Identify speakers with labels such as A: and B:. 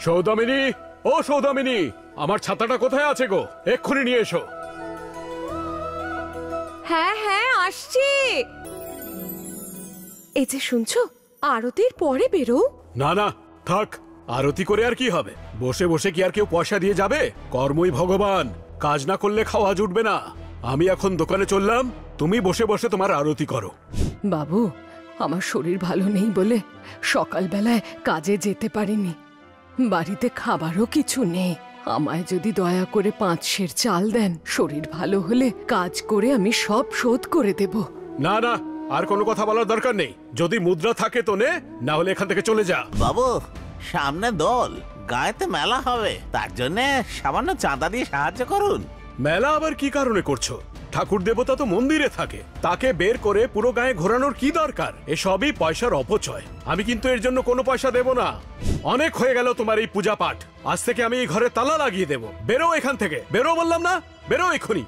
A: সৌদামিনী, ও সৌদামিনী, আমার ছাতাটা কোথায় আছে গো? এক্ষুনি নিয়ে এসো।
B: হ্যাঁ হ্যাঁ আসছি। এই যে শুনছো, আরতির পরে বেরো।
A: না না, থাক। আরতি করে আর কি হবে? বসে বসে কি আর কেউ পয়সা দিয়ে যাবে? কর্মই ভগবান, কাজ না করলে খাওয়া জুটবে না। আমি এখন দোকানে চললাম, তুমি বসে বসে তোমার আরতি করো।
C: বাবু, আমার শরীর ভালো নেই বলে সকালবেলায় কাজে যেতে পারিনি। বাড়িতে খাবারও কিছু নেই। আমায় যদি দয়া করে 5 সের চাল দেন, শরীর ভালো হলে কাজ করে আমি সব শোধ করে দেব।
A: না না, আর কোনো কথা বলার দরকার নেই। যদি মুদ্রা থাকে তো নে, না হলে এখান থেকে চলে যা।
D: বাবু, সামনে দোল, গায়েতে মেলা হবে, তার জন্য সামান্য চাঁদা দিয়ে সাহায্য করুন।
A: মেলা আবার কি কারণে করছো? ঠাকুর দেবতা তো মন্দিরে থাকে, তাকে বের করে পুরো গায়ে ঘোরানোর কি দরকার? এসবই পয়সার অপচয়। আমি কিন্তু এর জন্য কোনো পয়সা দেব না। অনেক হয়ে গেল তোমার এই পূজা পাঠ। আজ থেকে আমি এই ঘরে তালা লাগিয়ে দেব। বেরো এখান থেকে, বেরো বললাম না, বেরো এক্ষুনি।